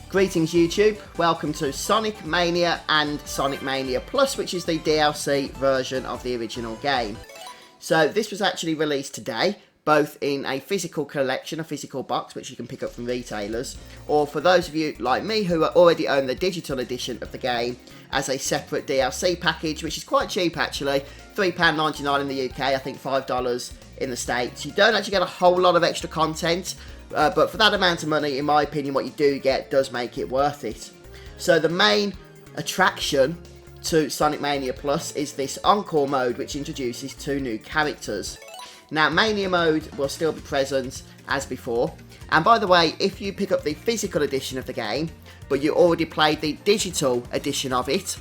Greetings YouTube, welcome to Sonic Mania and Sonic Mania Plus, which is the DLC version of the original game. So this was actually released today, both in a physical collection, a physical box, which you can pick up from retailers, or for those of you like me who already own the digital edition of the game as a separate DLC package, which is quite cheap actually, £3.99 in the UK, I think $5 in the States. You don't actually get a whole lot of extra content, but for that amount of money, in my opinion, what you do get does make it worth it. So the main attraction to Sonic Mania Plus is this Encore Mode, which introduces 2 new characters. Now, Mania Mode will still be present as before. And by the way, if you pick up the physical edition of the game, but you already played the digital edition of it,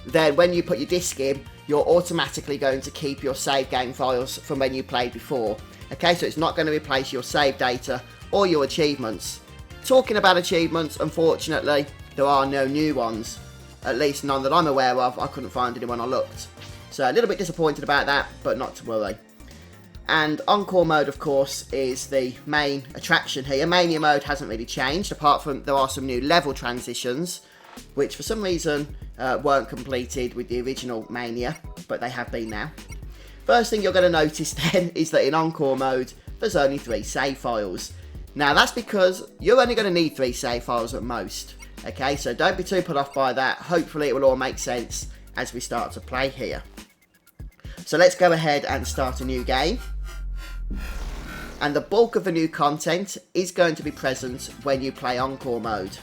then when you put your disc in, you're automatically going to keep your save game files from when you played before. Okay, so it's not going to replace your save data or your achievements. Talking about achievements, unfortunately, there are no new ones. At least none that I'm aware of. I couldn't find any when I looked. So a little bit disappointed about that, but not to worry. And Encore Mode, of course, is the main attraction here. Mania Mode hasn't really changed, apart from there are some new level transitions, which for some reason weren't completed with the original Mania, but they have been now. First thing you're going to notice then is that in Encore Mode, there's only 3 save files. Now that's because you're only going to need 3 save files at most. Okay, so don't be too put off by that. Hopefully it will all make sense as we start to play here. So let's go ahead and start a new game. And the bulk of the new content is going to be present when you play Encore Mode.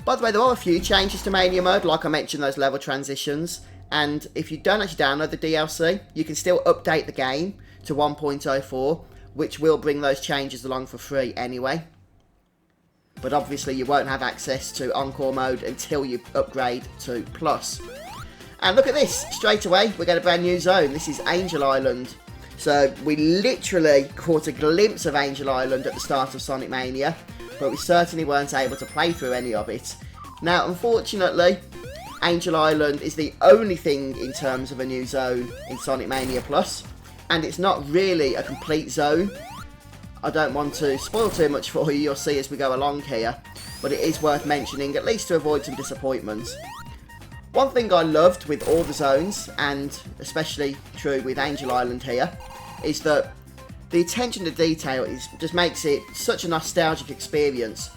By the way, there are a few changes to Mania Mode, like I mentioned, those level transitions. And if you don't actually download the DLC, you can still update the game to 1.04, which will bring those changes along for free anyway. But obviously you won't have access to Encore Mode until you upgrade to Plus. And look at this, straight away we get a brand new zone. This is Angel Island. So we literally caught a glimpse of Angel Island at the start of Sonic Mania, but we certainly weren't able to play through any of it. Now unfortunately, Angel Island is the only thing in terms of a new zone in Sonic Mania Plus. And it's not really a complete zone. I don't want to spoil too much for you, you'll see as we go along here. But it is worth mentioning, at least to avoid some disappointment. One thing I loved with all the zones, and especially true with Angel Island here, is that the attention to detail just makes it such a nostalgic experience.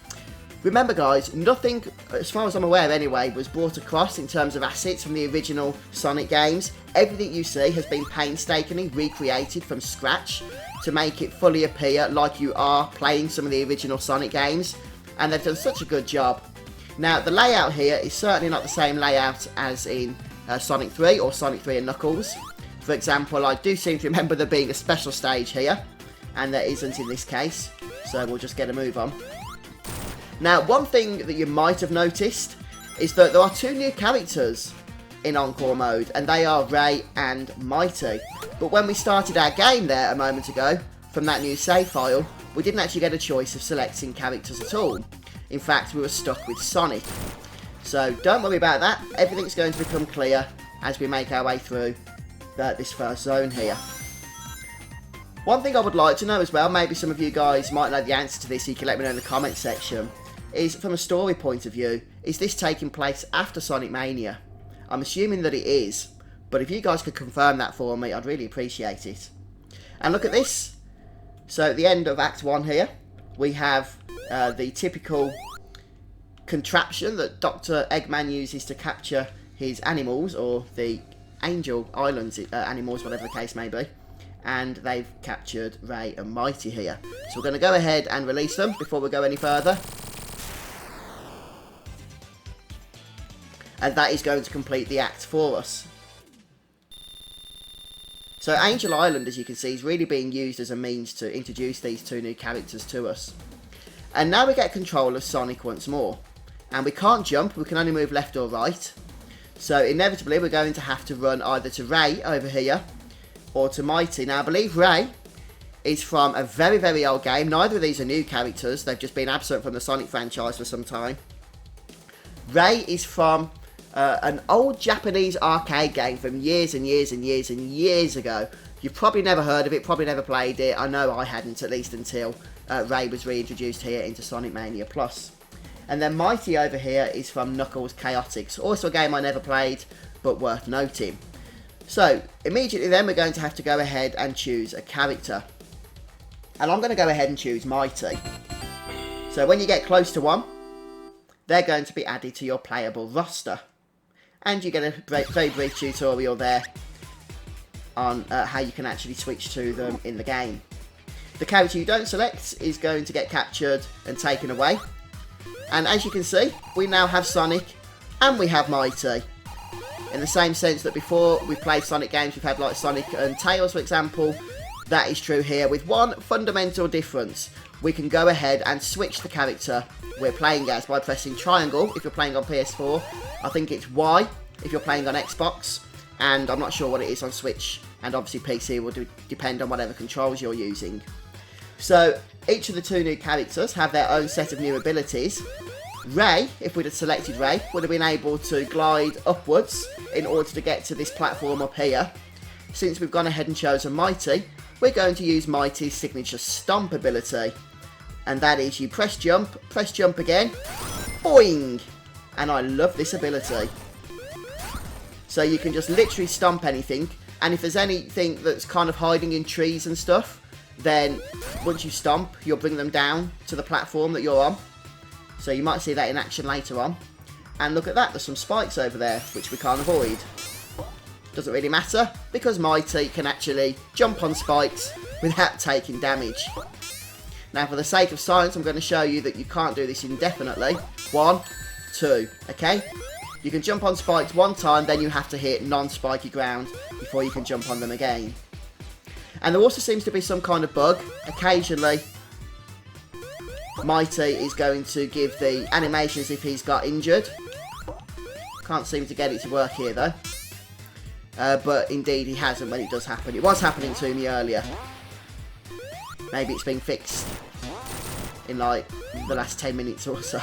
Remember guys, nothing, as far as I'm aware anyway, was brought across in terms of assets from the original Sonic games. Everything you see has been painstakingly recreated from scratch to make it fully appear like you are playing some of the original Sonic games, and they've done such a good job. Now the layout here is certainly not the same layout as in Sonic 3 or Sonic 3 and Knuckles. For example, I do seem to remember there being a special stage here, and there isn't in this case, so we'll just get a move on. Now, one thing that you might have noticed is that there are 2 new characters in Encore Mode, and they are Ray and Mighty. But when we started our game there a moment ago, from that new save file, we didn't actually get a choice of selecting characters at all. In fact, we were stuck with Sonic. So don't worry about that, everything's going to become clear as we make our way through this first zone here. One thing I would like to know as well, maybe some of you guys might know the answer to this, so you can let me know in the comments section, is from a story point of view, is this taking place after Sonic Mania? I'm assuming that it is, but if you guys could confirm that for me, I'd really appreciate it. And look at this. So at the end of Act 1 here, we have the typical contraption that Dr. Eggman uses to capture his animals, or the Angel Island's animals, whatever the case may be. And they've captured Ray and Mighty here. So we're going to go ahead and release them before we go any further. And that is going to complete the act for us. So Angel Island, as you can see, is really being used as a means to introduce these 2 new characters to us. And now we get control of Sonic once more. And we can't jump, we can only move left or right. So inevitably we're going to have to run either to Ray over here, or to Mighty. Now I believe Ray is from a very, very old game. Neither of these are new characters, they've just been absent from the Sonic franchise for some time. Ray is from an old Japanese arcade game from years and years and years and years ago. You've probably never heard of it, probably never played it. I know I hadn't, at least until Ray was reintroduced here into Sonic Mania Plus. And then Mighty over here is from Knuckles Chaotix, also a game I never played, but worth noting. So, immediately then we're going to have to go ahead and choose a character. And I'm going to go ahead and choose Mighty. So when you get close to one, they're going to be added to your playable roster. And you get a very brief tutorial there on how you can actually switch to them in the game. The character you don't select is going to get captured and taken away. And as you can see, we now have Sonic and we have Mighty. In the same sense that before we played Sonic games, we've had like Sonic and Tails, for example. That is true here with one fundamental difference. We can go ahead and switch the character we're playing as by pressing triangle if you're playing on PS4. I think it's Y if you're playing on Xbox. And I'm not sure what it is on Switch. And obviously PC will depend on whatever controls you're using. So each of the two new characters have their own set of new abilities. Ray, if we'd have selected Ray, would have been able to glide upwards in order to get to this platform up here. Since we've gone ahead and chosen Mighty, we're going to use Mighty's signature Stomp ability. And that is you press jump again, boing! And I love this ability. So you can just literally stomp anything, and if there's anything that's kind of hiding in trees and stuff, then once you stomp, you'll bring them down to the platform that you're on. So you might see that in action later on. And look at that, there's some spikes over there, which we can't avoid. Doesn't really matter, because Mighty can actually jump on spikes without taking damage. Now for the sake of science, I'm going to show you that you can't do this indefinitely. 1, 2, okay? You can jump on spikes one time, then you have to hit non-spiky ground before you can jump on them again. And there also seems to be some kind of bug. Occasionally, Mighty is going to give the animation as if he's got injured. Can't seem to get it to work here though. But indeed he hasn't when it does happen. It was happening to me earlier. Maybe it's been fixed in like the last 10 minutes or so.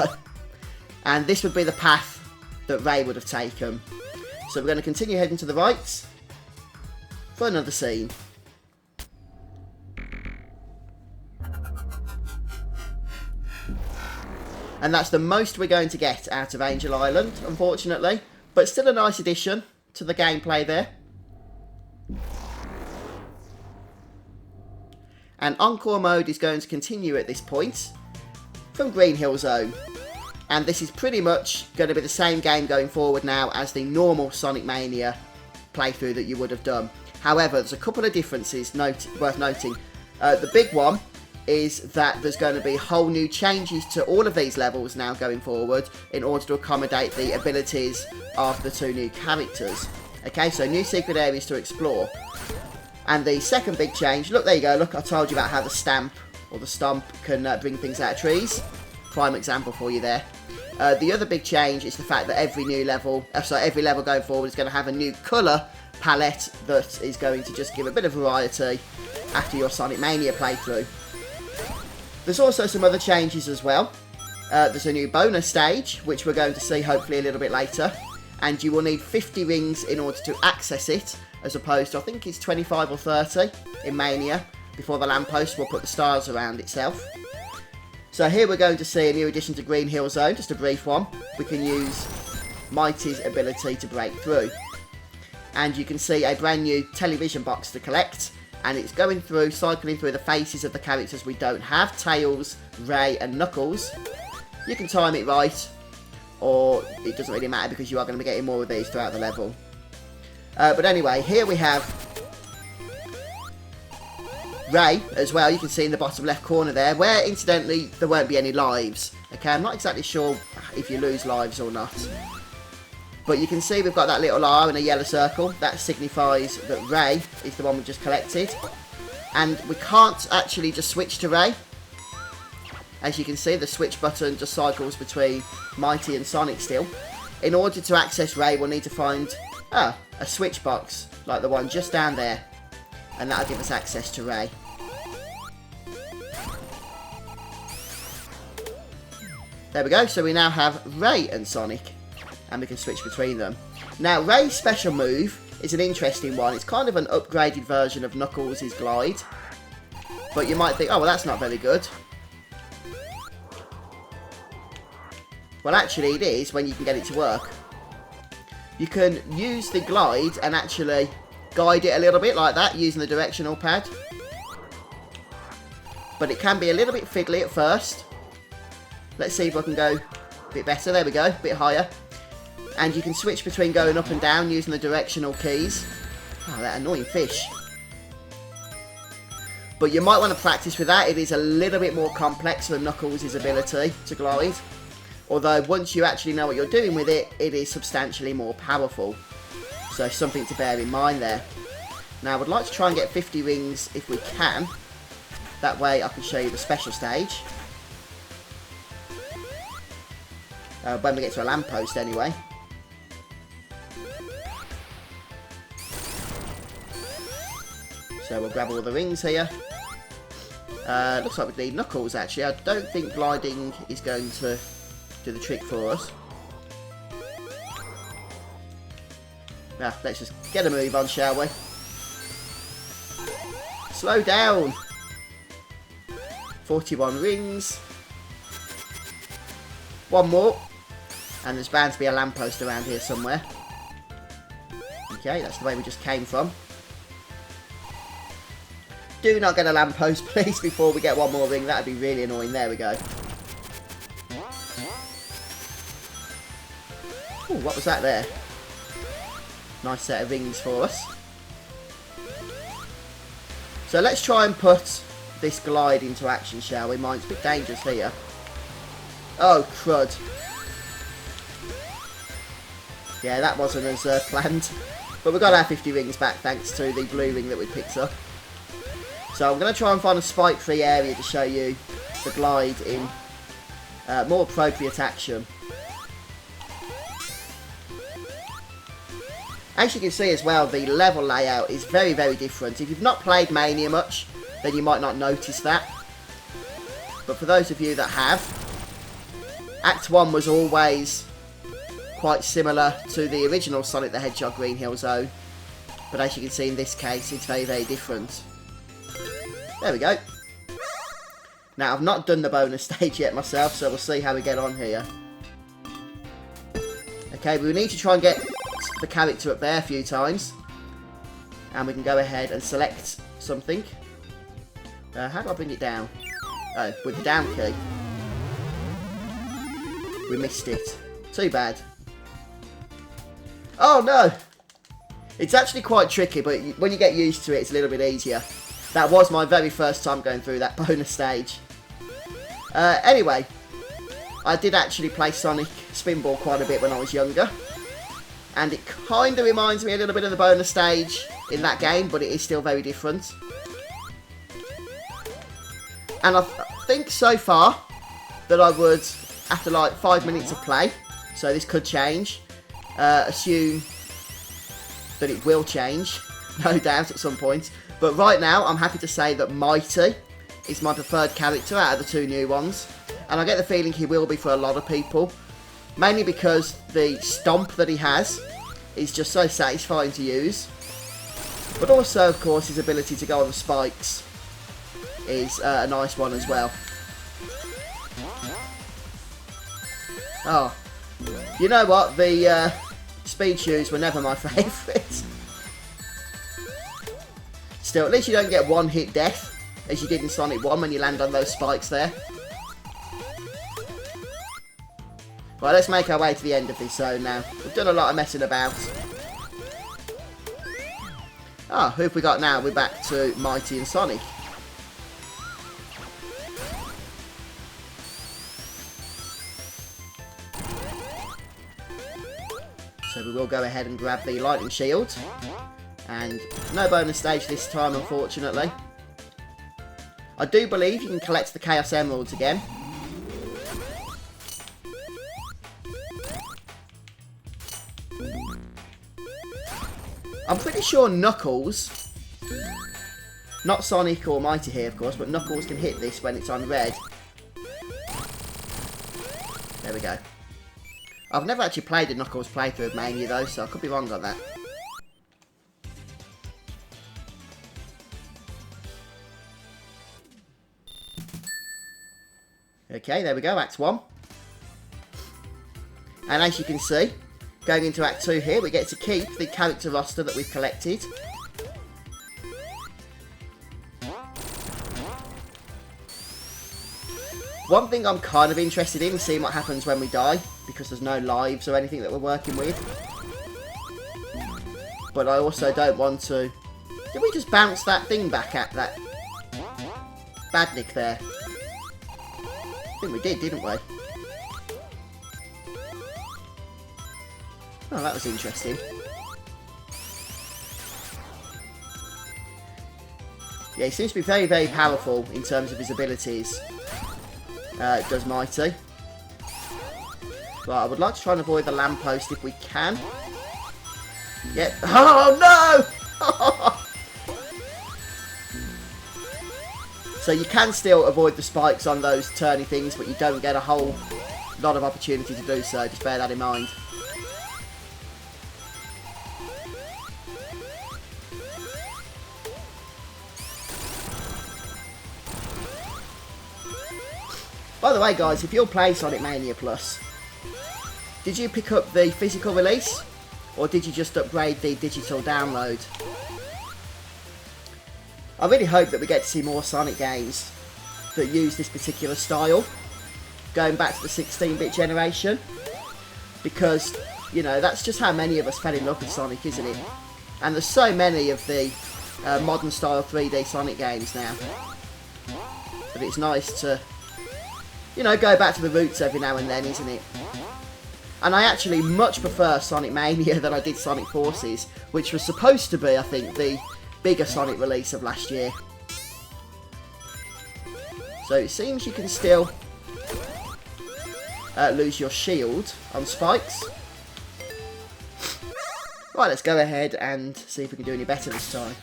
And this would be the path that Ray would have taken. So we're going to continue heading to the right for another scene. And that's the most we're going to get out of Angel Island, unfortunately. But still a nice addition to the gameplay there. And Encore Mode is going to continue at this point from Green Hill Zone. And this is pretty much going to be the same game going forward now as the normal Sonic Mania playthrough that you would have done. However, there's a couple of differences worth noting. The big one is that there's going to be whole new changes to all of these levels now going forward in order to accommodate the abilities of the two new characters. Okay, so new secret areas to explore. And the second big change, look, there you go, look, I told you about how the stamp or the stomp can bring things out of trees. Prime example for you there. The other big change is the fact that every level going forward is going to have a new colour palette that is going to just give a bit of variety after your Sonic Mania playthrough. There's also some other changes as well. There's a new bonus stage, which we're going to see hopefully a little bit later. And you will need 50 rings in order to access it, as opposed to, I think it's 25 or 30 in Mania, before the lamppost will put the stars around itself. So here we're going to see a new addition to Green Hill Zone, just a brief one. We can use Mighty's ability to break through. And you can see a brand new television box to collect. And it's going through, cycling through the faces of the characters we don't have. Tails, Ray and Knuckles. You can time it right, or it doesn't really matter because you are going to be getting more of these throughout the level. But anyway, here we have Ray as well. You can see in the bottom left corner there, where incidentally there won't be any lives. Okay, I'm not exactly sure if you lose lives or not. But you can see we've got that little R in a yellow circle. That signifies that Ray is the one we just collected. And we can't actually just switch to Ray. As you can see, the switch button just cycles between Mighty and Sonic still. In order to access Ray, we'll need to find a switch box, like the one just down there. And that'll give us access to Ray. There we go, so we now have Ray and Sonic. And we can switch between them. Now, Ray's special move is an interesting one. It's kind of an upgraded version of Knuckles' glide. But you might think, oh, well, that's not very good. Well, actually it is when you can get it to work. You can use the glide and actually guide it a little bit like that using the directional pad. But it can be a little bit fiddly at first. Let's see if I can go a bit better. There we go, a bit higher. And you can switch between going up and down using the directional keys. Oh, that annoying fish. But you might want to practice with that. It is a little bit more complex than Knuckles' ability to glide. Although once you actually know what you're doing with it, it is substantially more powerful. So something to bear in mind there. Now I would like to try and get 50 rings if we can. That way I can show you the special stage. When we get to a lamppost anyway. So we'll grab all the rings here. Looks like we need Knuckles actually. I don't think gliding is going to do the trick for us. Now, let's just get a move on, shall we? Slow down! 41 rings. One more. And there's bound to be a lamppost around here somewhere. Okay, that's the way we just came from. Do not get a lamppost, please, before we get one more ring. That would be really annoying. There we go. Ooh, what was that there? Nice set of rings for us. So let's try and put this glide into action, shall we? Mine's a bit dangerous here. Oh, crud. Yeah, that wasn't as planned. But we got our 50 rings back thanks to the blue ring that we picked up. So I'm going to try and find a spike-free area to show you the glide in more appropriate action. As you can see as well, the level layout is very, very different. If you've not played Mania much, then you might not notice that. But for those of you that have, Act 1 was always quite similar to the original Sonic the Hedgehog Green Hill Zone. But as you can see in this case, it's very, very different. There we go. Now, I've not done the bonus stage yet myself, so we'll see how we get on here. Okay, we need to try and get the character up there a few times. And we can go ahead and select something. How do I bring it down? Oh, with the down key. We missed it. Too bad. Oh, no! It's actually quite tricky, but when you get used to it, it's a little bit easier. That was my very first time going through that bonus stage. Anyway, I did actually play Sonic Spinball quite a bit when I was younger. And it kind of reminds me a little bit of the bonus stage in that game, but it is still very different. And I think so far that I would, after like 5 minutes of play, so this could change, assume that it will change, no doubt at some point. But right now, I'm happy to say that Mighty is my preferred character out of the two new ones. And I get the feeling he will be for a lot of people. Mainly because the Stomp that he has is just so satisfying to use. But also, of course, his ability to go on the spikes is a nice one as well. Oh, you know what? The speed shoes were never my favourite. Still, at least you don't get one hit death, as you did in Sonic 1 when you land on those spikes there. Right, let's make our way to the end of this zone now. We've done a lot of messing about. Ah, who have we got now? We're back to Mighty and Sonic. So we will go ahead and grab the lightning shield. And no bonus stage this time, unfortunately. I do believe you can collect the Chaos Emeralds again. I'm pretty sure Knuckles, not Sonic or Mighty here of course, but Knuckles can hit this when it's on red. There we go. I've never actually played a Knuckles playthrough of Mania though, so I could be wrong on that. Okay, there we go, Act 1. And as you can see, going into Act 2 here, we get to keep the character roster that we've collected. One thing I'm kind of interested in is seeing what happens when we die, because there's no lives or anything that we're working with. But I also don't want to... Did we just bounce that thing back at that badnik there? I think we did, didn't we? Oh, that was interesting. Yeah, he seems to be very, very powerful in terms of his abilities. It does Mighty. Right, I would like to try and avoid the lamppost if we can. Yep. Oh, no! So you can still avoid the spikes on those turny things, but you don't get a whole lot of opportunity to do so. Just bear that in mind. By the way, guys, if you're playing Sonic Mania Plus, did you pick up the physical release, or did you just upgrade the digital download? I really hope that we get to see more Sonic games that use this particular style, going back to the 16-bit generation, because, you know, that's just how many of us fell in love with Sonic, isn't it? And there's so many of the modern style 3D Sonic games now, that it's nice to, you know, go back to the roots every now and then, isn't it? And I actually much prefer Sonic Mania than I did Sonic Forces, which was supposed to be, I think, the bigger Sonic release of last year. So it seems you can still lose your shield on spikes. Right, let's go ahead and see if we can do any better this time.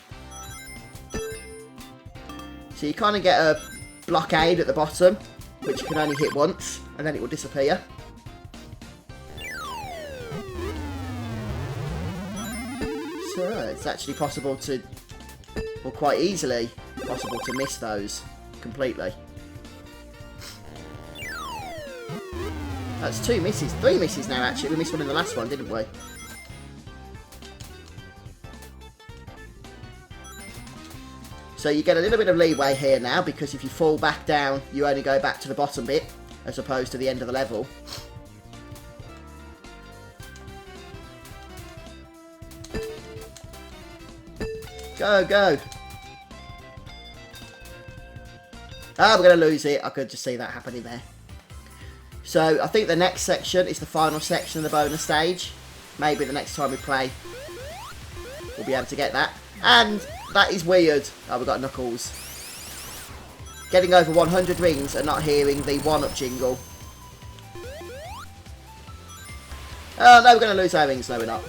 So you kind of get a blockade at the bottom, which you can only hit once, and then it will disappear. So it's actually possible to, or quite easily possible to miss those completely. That's 2 misses, 3 misses now actually. We missed one in the last one, didn't we? So you get a little bit of leeway here now, because if you fall back down, you only go back to the bottom bit, as opposed to the end of the level. Go, go! Ah, we're going to lose it. I could just see that happening there. So I think the next section is the final section of the bonus stage. Maybe the next time we play, we'll be able to get that. And that is weird. Oh, we've got Knuckles. Getting over 100 rings and not hearing the 1-up jingle. Oh, no, we're going to lose our rings. No, we're not.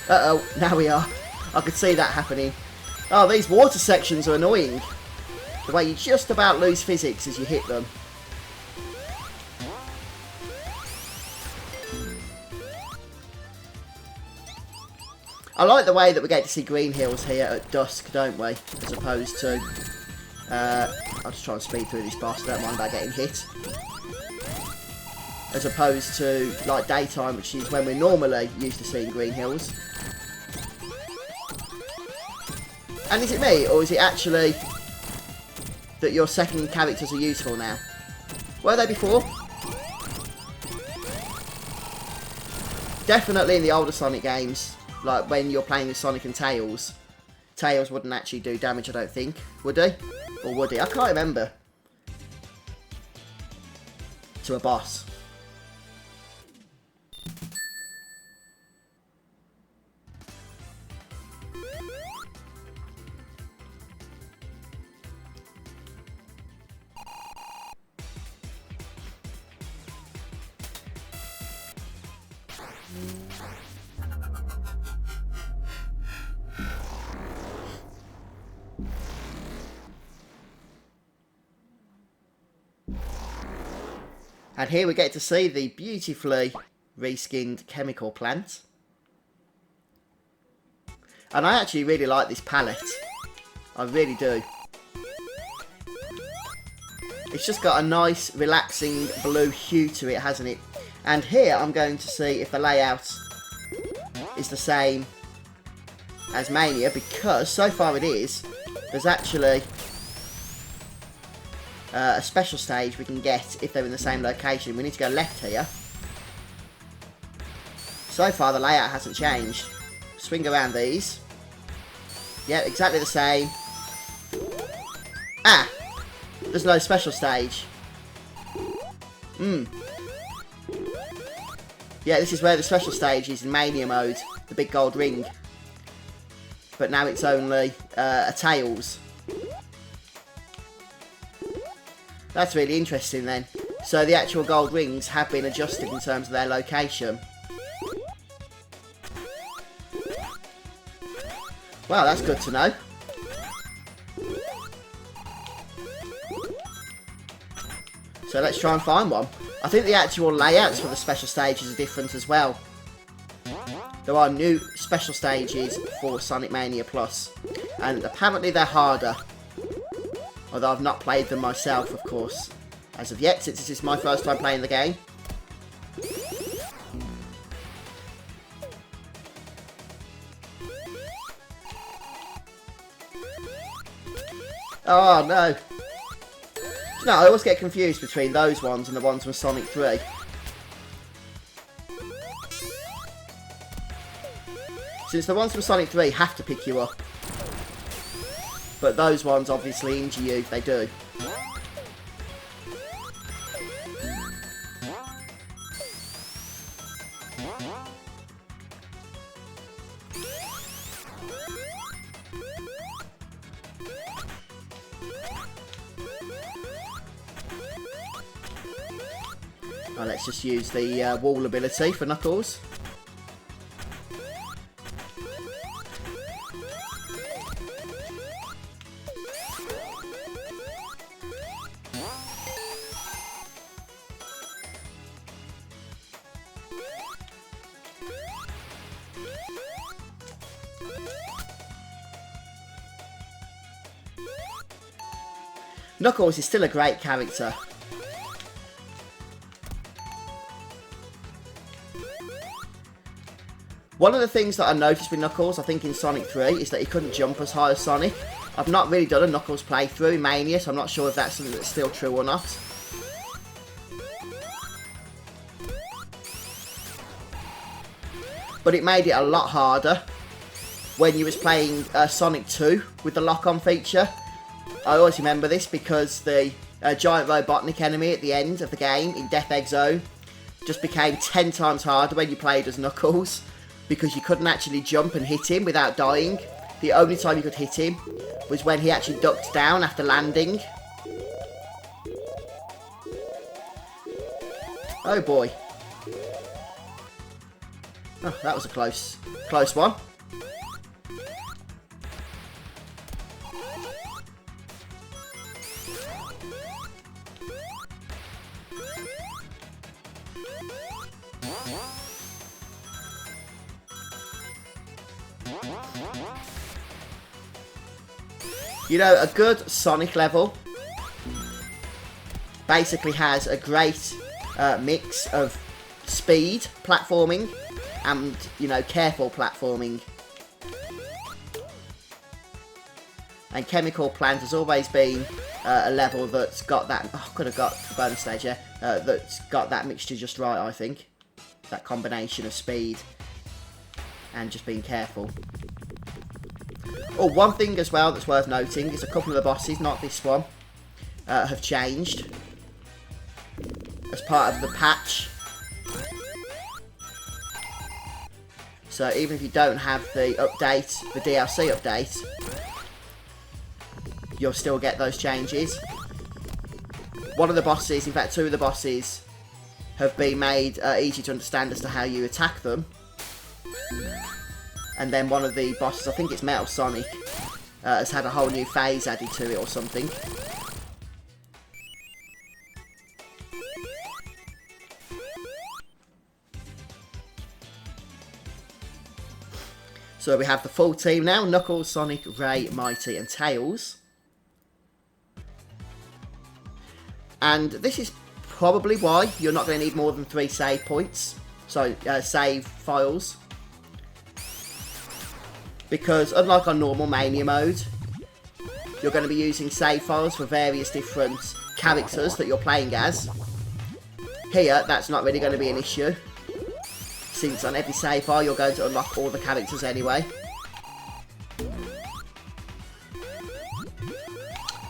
Uh-oh, now we are. I could see that happening. Oh, these water sections are annoying. The way you just about lose physics as you hit them. I like the way that we get to see green hills here at dusk, don't we? As opposed to... I'll just try and speed through this boss, don't mind about getting hit. As opposed to, like, daytime, which is when we're normally used to seeing green hills. And is it me, or is it actually that your second characters are useful now? Were they before? Definitely in the older Sonic games, like when you're playing with Sonic and Tails. Tails wouldn't actually do damage, I don't think. Would he? Or would he? I can't remember. To a boss. And here we get to see the beautifully reskinned chemical plant. And I actually really like this palette. I really do. It's just got a nice, relaxing blue hue to it, hasn't it? And here I'm going to see if the layout is the same as Mania, because so far it is. There's actually a special stage we can get if they're in the same location. We need to go left here. So far the layout hasn't changed. Swing around these. Yeah, exactly the same. Ah! There's no special stage. Yeah, this is where the special stage is in Mania mode. The big gold ring. But now it's only a Tails. That's really interesting then. So the actual gold rings have been adjusted in terms of their location. Wow, that's good to know. So let's try and find one. I think the actual layouts for the special stages are different as well. There are new special stages for Sonic Mania Plus, and apparently they're harder. Although I've not played them myself, of course, as of yet, since this is my first time playing the game. Oh no! You know, I always get confused between those ones and the ones from Sonic 3. Since the ones from Sonic 3 have to pick you up. But those ones obviously injure you if they do. Right, let's just use the wall ability for Knuckles. Knuckles is still a great character. One of the things that I noticed with Knuckles, I think in Sonic 3, is that he couldn't jump as high as Sonic. I've not really done a Knuckles playthrough in Mania, so I'm not sure if that's something that's still true or not. But it made it a lot harder when you was playing Sonic 2 with the lock-on feature. I always remember this because the giant Robotnik enemy at the end of the game in Death Egg Zone just became 10 times harder when you played as Knuckles, because you couldn't actually jump and hit him without dying. The only time you could hit him was when he actually ducked down after landing. Oh boy. Oh, that was a close one. You know, a good Sonic level basically has a great mix of speed platforming and, you know, careful platforming. And Chemical Plant has always been a level that's got that... Oh, could have got the bonus stage, yeah. That's got that mixture just right, I think. That combination of speed and just being careful. Oh, one thing as well that's worth noting is a couple of the bosses, not this one, have changed as part of the patch. So even if you don't have the update, the DLC update, you'll still get those changes. One of the bosses, in fact two of the bosses, have been made easy to understand as to how you attack them. And then one of the bosses, I think it's Metal Sonic, has had a whole new phase added to it or something. So we have the full team now: Knuckles, Sonic, Ray, Mighty and Tails. And this is probably why you're not going to need more than 3 save points. So, save files. Because unlike on normal Mania mode, you're going to be using save files for various different characters that you're playing as. Here, that's not really going to be an issue, since on every save file you're going to unlock all the characters anyway.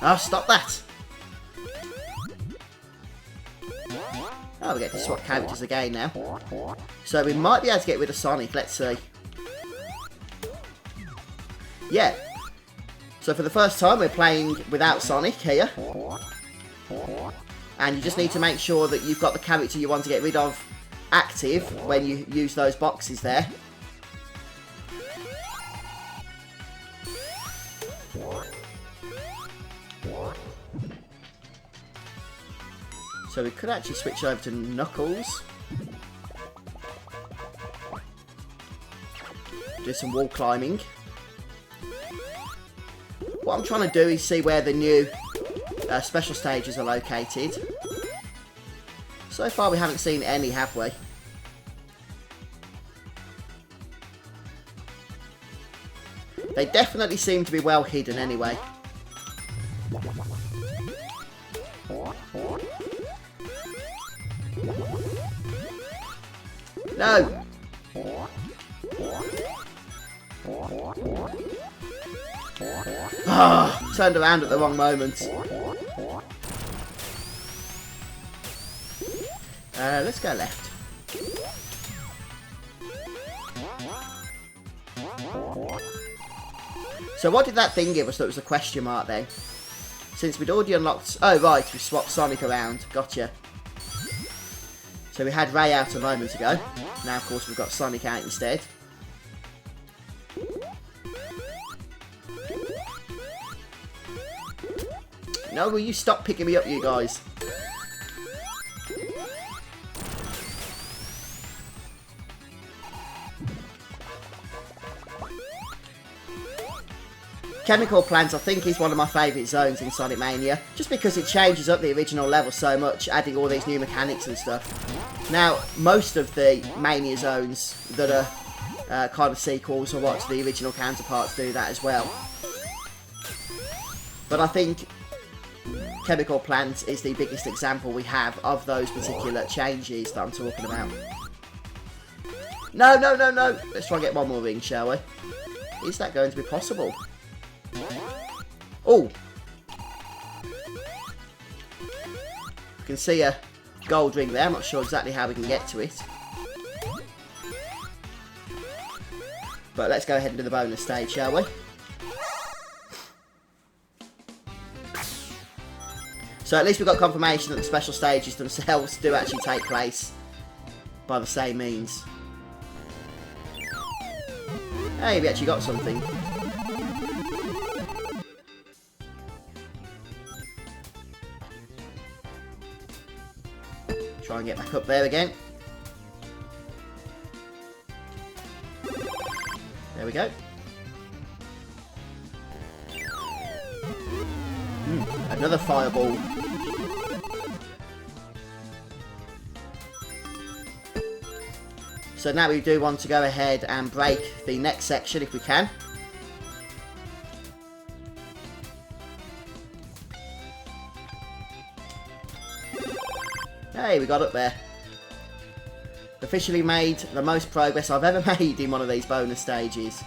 Oh, stop that! Oh, we get to swap characters again now. So we might be able to get rid of Sonic, let's see. Yeah. So for the first time we're playing without Sonic here. And you just need to make sure that you've got the character you want to get rid of active when you use those boxes there. So we could actually switch over to Knuckles. Do some wall climbing. What I'm trying to do is see where the new special stages are located. So far we haven't seen any, have we? They definitely seem to be well hidden anyway. No! Ah, turned around at the wrong moment. Let's go left. So what did that thing give us that was a question mark then? Since we'd already unlocked... Oh right, we swapped Sonic around. Gotcha. So we had Ray out a moment ago. Now of course we've got Sonic out instead. No, will you stop picking me up, you guys? Chemical Plant, I think, is one of my favourite zones in Sonic Mania, just because it changes up the original level so much, adding all these new mechanics and stuff. Now, most of the Mania zones that are kind of sequels or what to the original counterparts do that as well. But I think Chemical Plant is the biggest example we have of those particular changes that I'm talking about. No, no, no, no! Let's try and get one more ring, shall we? Is that going to be possible? Oh! You can see a gold ring there. I'm not sure exactly how we can get to it. But let's go ahead and do the bonus stage, shall we? So at least we've got confirmation that the special stages themselves do actually take place by the same means. Hey, we actually got something. Try and get back up there again. There we go. Another fireball. So now we do want to go ahead and break the next section if we can. Hey, we got up there. Officially made the most progress I've ever made in one of these bonus stages.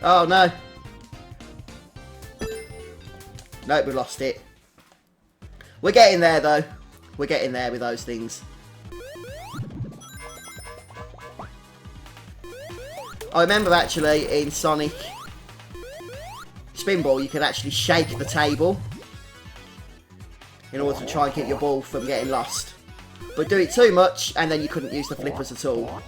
Oh no! Nope, we lost it. We're getting there though. We're getting there with those things. I remember actually in Sonic Spinball you could actually shake the table in order to try and keep your ball from getting lost. But do it too much and then you couldn't use the flippers at all.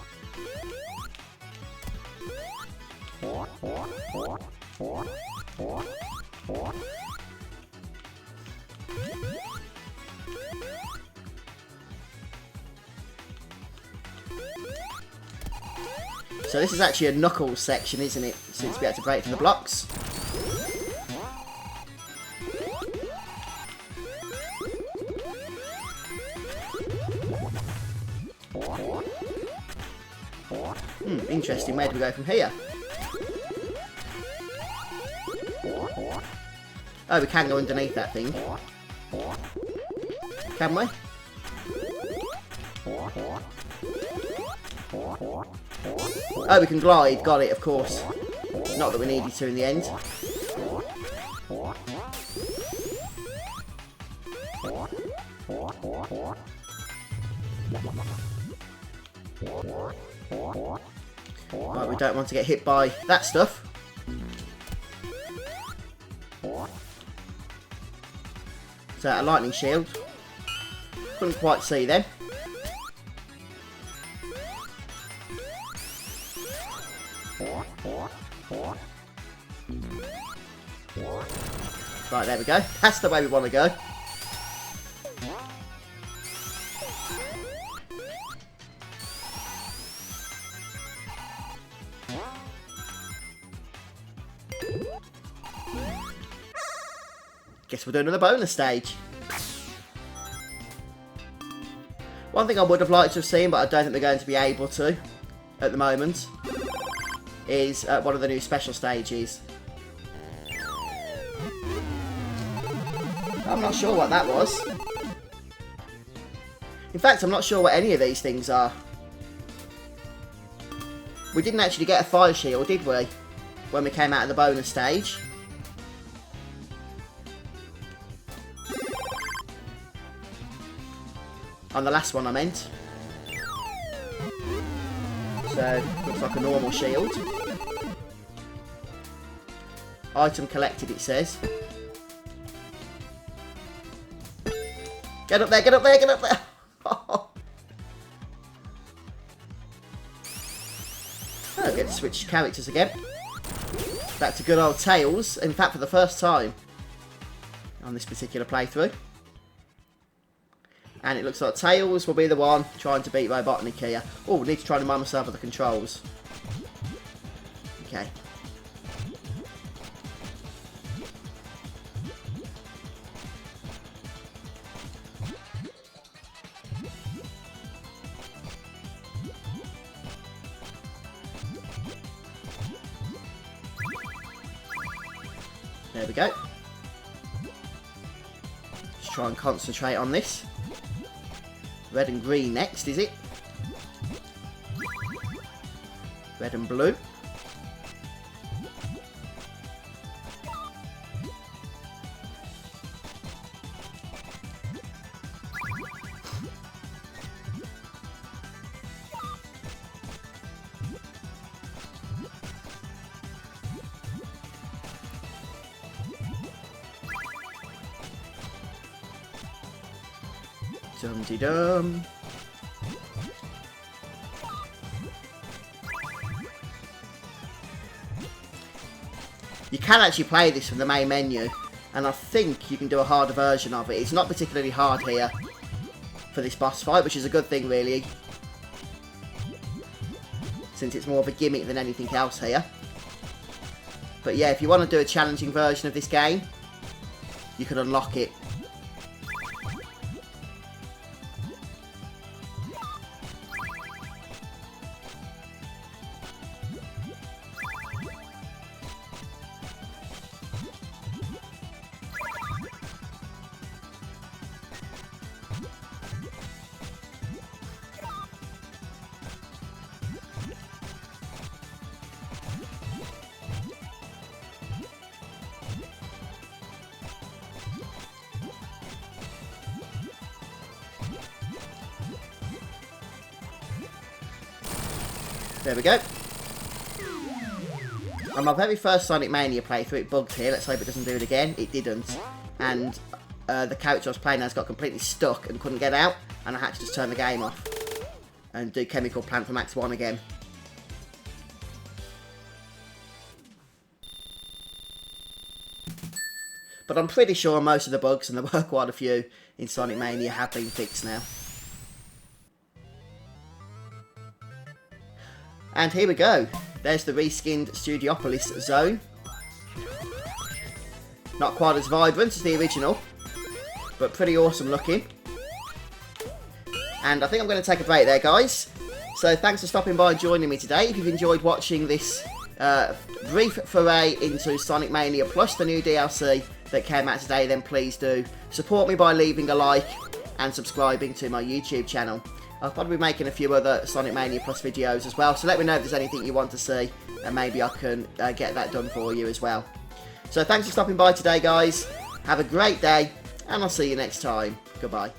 So this is actually a Knuckles section, isn't it? Since we had to break from the blocks. Interesting. Where do we go from here? Oh, we can go underneath that thing. Can we? Oh, we can glide. Got it, of course. Not that we needed to in the end. Right, we don't want to get hit by that stuff. Is that a lightning shield? Couldn't quite see them. Right, there we go. That's the way we want to go. Guess we're doing another bonus stage. One thing I would have liked to have seen, but I don't think we're going to be able to at the moment, is one of the new special stages. I'm not sure what that was. In fact, I'm not sure what any of these things are. We didn't actually get a fire shield, did we? When we came out of the bonus stage. On the last one, I meant. So, looks like a normal shield. Item collected, it says. Get up there, get up there, get up there! Oh, I get to switch characters again. Back to good old Tails. In fact, for the first time on this particular playthrough. And it looks like Tails will be the one trying to beat Robotnik here. Oh, I need to try and remind myself of the controls. Okay. There we go. Just try and concentrate on this. Red and green next, is it? Red and blue. Dum-de-dum. You can actually play this from the main menu, and I think you can do a harder version of it. It's not particularly hard here for this boss fight, which is a good thing, really, since it's more of a gimmick than anything else here. But yeah, if you want to do a challenging version of this game, you can unlock it. There we go. On my very first Sonic Mania playthrough, it bugged here. Let's hope it doesn't do it again. It didn't. And the character I was playing as got completely stuck and couldn't get out. And I had to just turn the game off and do Chemical Plant from Act 1 again. But I'm pretty sure most of the bugs, and there were quite a few in Sonic Mania, have been fixed now. And here we go. There's the reskinned Studiopolis zone. Not quite as vibrant as the original, but pretty awesome looking. And I think I'm going to take a break there, guys. So thanks for stopping by and joining me today. If you've enjoyed watching this brief foray into Sonic Mania Plus, the new DLC that came out today, then please do support me by leaving a like and subscribing to my YouTube channel. I'll probably be making a few other Sonic Mania Plus videos as well, so let me know if there's anything you want to see, and maybe I can get that done for you as well. So thanks for stopping by today, guys. Have a great day, and I'll see you next time. Goodbye.